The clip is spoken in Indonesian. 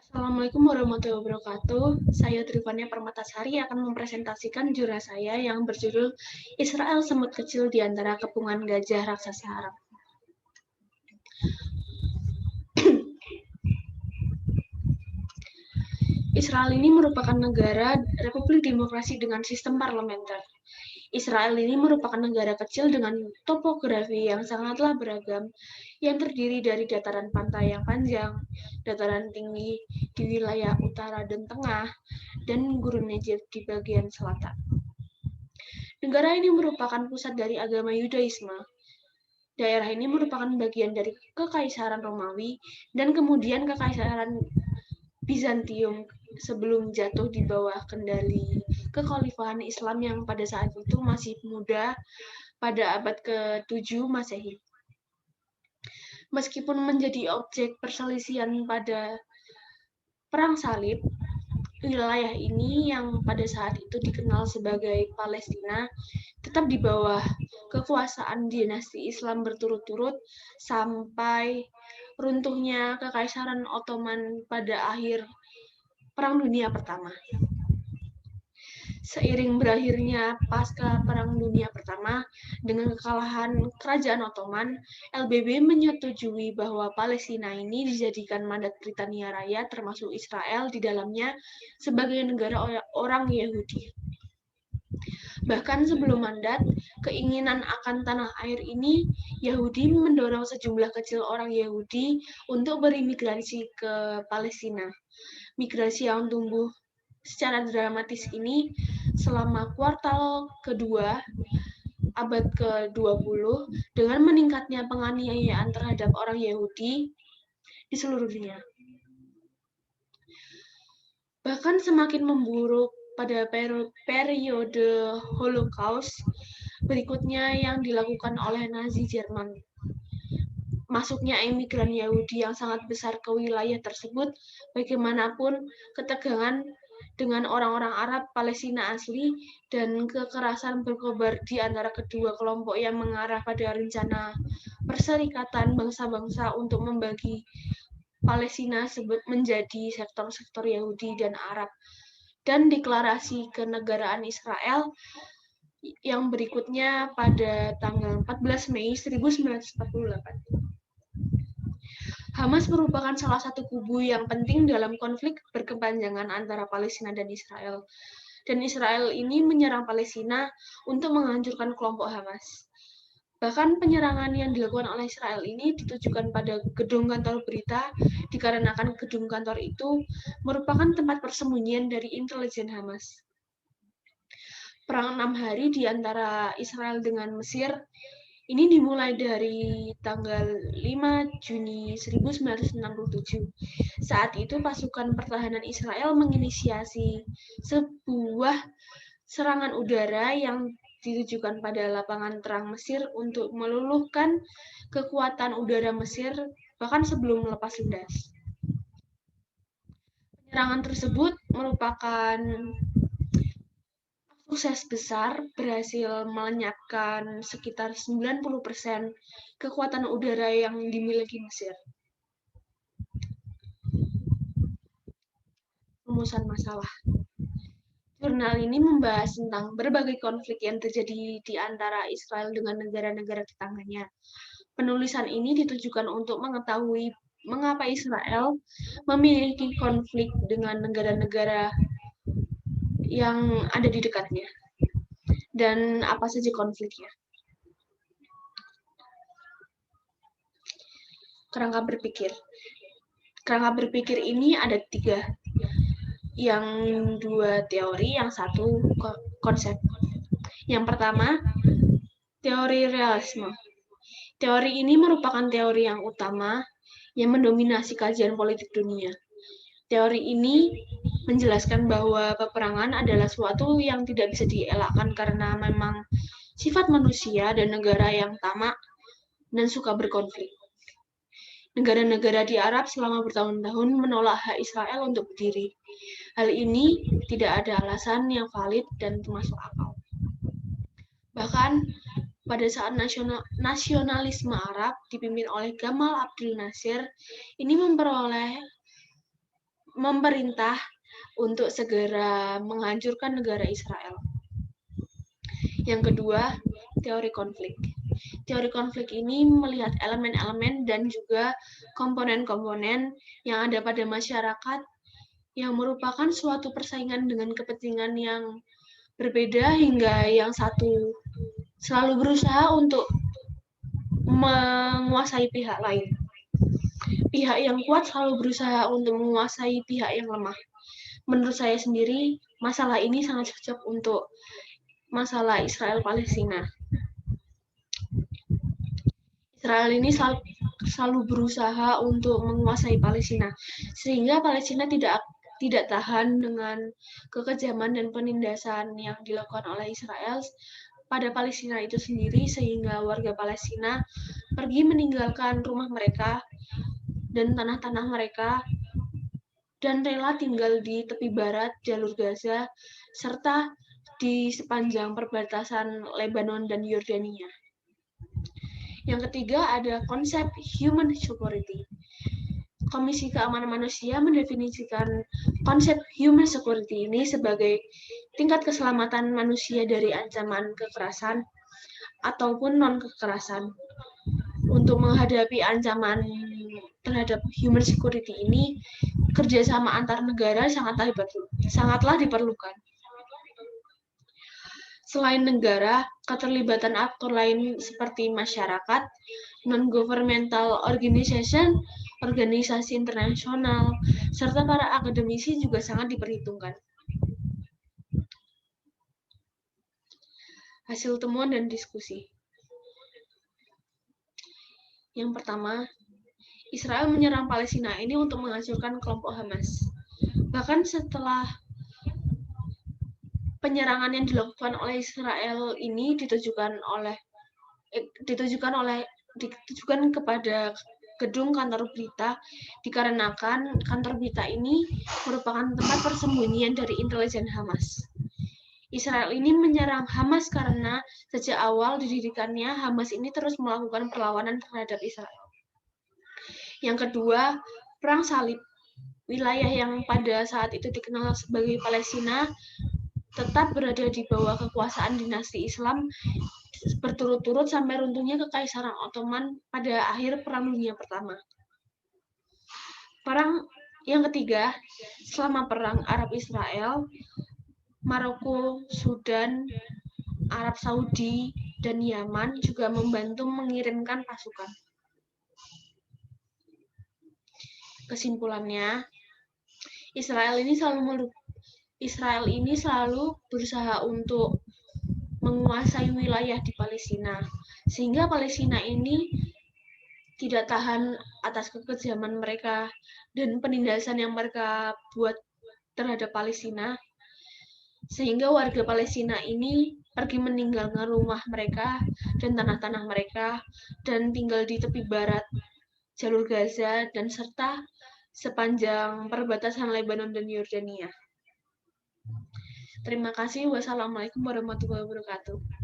Assalamualaikum warahmatullahi wabarakatuh. Saya Trifania Permatasari akan mempresentasikan jurnal saya yang berjudul Israel Semut Kecil di Antara Kepungan Gajah Raksasa Arab. Israel ini merupakan negara Republik Demokrasi dengan sistem parlementer. Israel ini merupakan negara kecil dengan topografi yang sangatlah beragam, yang terdiri dari dataran pantai yang panjang, dataran tinggi di wilayah utara dan tengah, dan gurun Negev di bagian selatan. Negara ini merupakan pusat dari agama Yudaisme. Daerah ini merupakan bagian dari Kekaisaran Romawi dan kemudian Kekaisaran Bizantium sebelum jatuh di bawah kendali kekhalifahan Islam yang pada saat itu masih muda pada abad ke-7 Masehi. Meskipun menjadi objek perselisihan pada Perang Salib, wilayah ini yang pada saat itu dikenal sebagai Palestina tetap di bawah kekuasaan dinasti Islam berturut-turut sampai runtuhnya Kekaisaran Ottoman pada akhir Perang Dunia Pertama. Seiring berakhirnya pasca Perang Dunia Pertama dengan kekalahan Kerajaan Ottoman, LBB menyetujui bahwa Palestina ini dijadikan mandat Britania Raya termasuk Israel di dalamnya sebagai negara orang Yahudi. Bahkan sebelum mandat, keinginan akan tanah air ini, Yahudi mendorong sejumlah kecil orang Yahudi untuk berimigrasi ke Palestina. Migrasi yang tumbuh secara dramatis ini selama kuartal kedua abad ke-20 dengan meningkatnya penganiayaan terhadap orang Yahudi di seluruh dunia. Bahkan semakin memburuk pada periode Holocaust berikutnya yang dilakukan oleh Nazi Jerman. Masuknya imigran Yahudi yang sangat besar ke wilayah tersebut, bagaimanapun ketegangan dengan orang-orang Arab Palestina asli dan kekerasan berkobar di antara kedua kelompok yang mengarah pada rencana perserikatan bangsa-bangsa untuk membagi Palestina menjadi sektor-sektor Yahudi dan Arab, dan deklarasi kenegaraan Israel yang berikutnya pada tanggal 14 Mei 1948. Hamas merupakan salah satu kubu yang penting dalam konflik berkepanjangan antara Palestina dan Israel. Dan Israel ini menyerang Palestina untuk menghancurkan kelompok Hamas. Bahkan penyerangan yang dilakukan oleh Israel ini ditujukan pada gedung kantor berita dikarenakan gedung kantor itu merupakan tempat persembunyian dari intelijen Hamas. Perang 6 hari di antara Israel dengan Mesir ini dimulai dari tanggal 5 Juni 1967. Saat itu pasukan pertahanan Israel menginisiasi sebuah serangan udara yang ditujukan pada lapangan terang Mesir untuk meluluhkan kekuatan udara Mesir bahkan sebelum melepas lindas. Penyerangan tersebut merupakan sukses besar, berhasil melenyapkan sekitar 90% kekuatan udara yang dimiliki Mesir. Rumusan masalah. Jurnal ini membahas tentang berbagai konflik yang terjadi di antara Israel dengan negara-negara tetangganya. Penulisan ini ditujukan untuk mengetahui mengapa Israel memiliki konflik dengan negara-negara yang ada di dekatnya dan apa saja konfliknya. Kerangka berpikir. Kerangka berpikir ini ada 3, yang 2 teori, yang 1 konsep. Yang pertama, teori realisme. Teori ini merupakan teori yang utama yang mendominasi kajian politik dunia. Teori ini menjelaskan bahwa peperangan adalah suatu yang tidak bisa dielakkan karena memang sifat manusia dan negara yang tamak dan suka berkonflik. Negara-negara di Arab selama bertahun-tahun menolak hak Israel untuk berdiri. Hal ini tidak ada alasan yang valid dan masuk akal. Bahkan pada saat nasionalisme Arab dipimpin oleh Gamal Abdel Nasser ini memerintah untuk segera menghancurkan negara Israel. Yang kedua, teori konflik. Teori konflik ini melihat elemen-elemen dan juga komponen-komponen yang ada pada masyarakat yang merupakan suatu persaingan dengan kepentingan yang berbeda hingga yang satu selalu berusaha untuk menguasai pihak lain. Pihak yang kuat selalu berusaha untuk menguasai pihak yang lemah. Menurut saya sendiri, masalah ini sangat cocok untuk masalah Israel-Palestina. Israel ini selalu berusaha untuk menguasai Palestina, sehingga Palestina tidak tahan dengan kekejaman dan penindasan yang dilakukan oleh Israel pada Palestina itu sendiri, sehingga warga Palestina pergi meninggalkan rumah mereka dan tanah-tanah mereka dan rela tinggal di tepi barat jalur Gaza serta di sepanjang perbatasan Lebanon dan Yordania. Yang ketiga ada konsep human security. Komisi Keamanan Manusia mendefinisikan konsep human security ini sebagai tingkat keselamatan manusia dari ancaman kekerasan ataupun non-kekerasan. Untuk menghadapi ancaman terhadap human security ini, kerjasama antar negara sangatlah diperlukan. Selain negara, keterlibatan aktor lain seperti masyarakat, non-governmental organization, organisasi internasional, serta para akademisi juga sangat diperhitungkan. Hasil temuan dan diskusi. Yang pertama, Israel menyerang Palestina ini untuk menghancurkan kelompok Hamas. Bahkan setelah penyerangan yang dilakukan oleh Israel ini ditujukan kepada gedung kantor berita dikarenakan kantor berita ini merupakan tempat persembunyian dari intelijen Hamas. Israel ini menyerang Hamas karena sejak awal didirikannya Hamas ini terus melakukan perlawanan terhadap Israel. Yang kedua, perang salib. Wilayah yang pada saat itu dikenal sebagai Palestina tetap berada di bawah kekuasaan dinasti Islam berturut-turut sampai runtuhnya Kekaisaran Ottoman pada akhir Perang Dunia Pertama. Perang yang ketiga, selama Perang Arab-Israel, Maroko, Sudan, Arab Saudi, dan Yaman juga membantu mengirimkan pasukan. Kesimpulannya, Israel ini selalu berusaha untuk menguasai wilayah di Palestina, sehingga Palestina ini tidak tahan atas kekejaman mereka dan penindasan yang mereka buat terhadap Palestina, sehingga warga Palestina ini pergi meninggalkan rumah mereka dan tanah-tanah mereka dan tinggal di tepi barat jalur Gaza dan serta sepanjang perbatasan Lebanon dan Yordania. Terima kasih. Wassalamualaikum warahmatullahi wabarakatuh.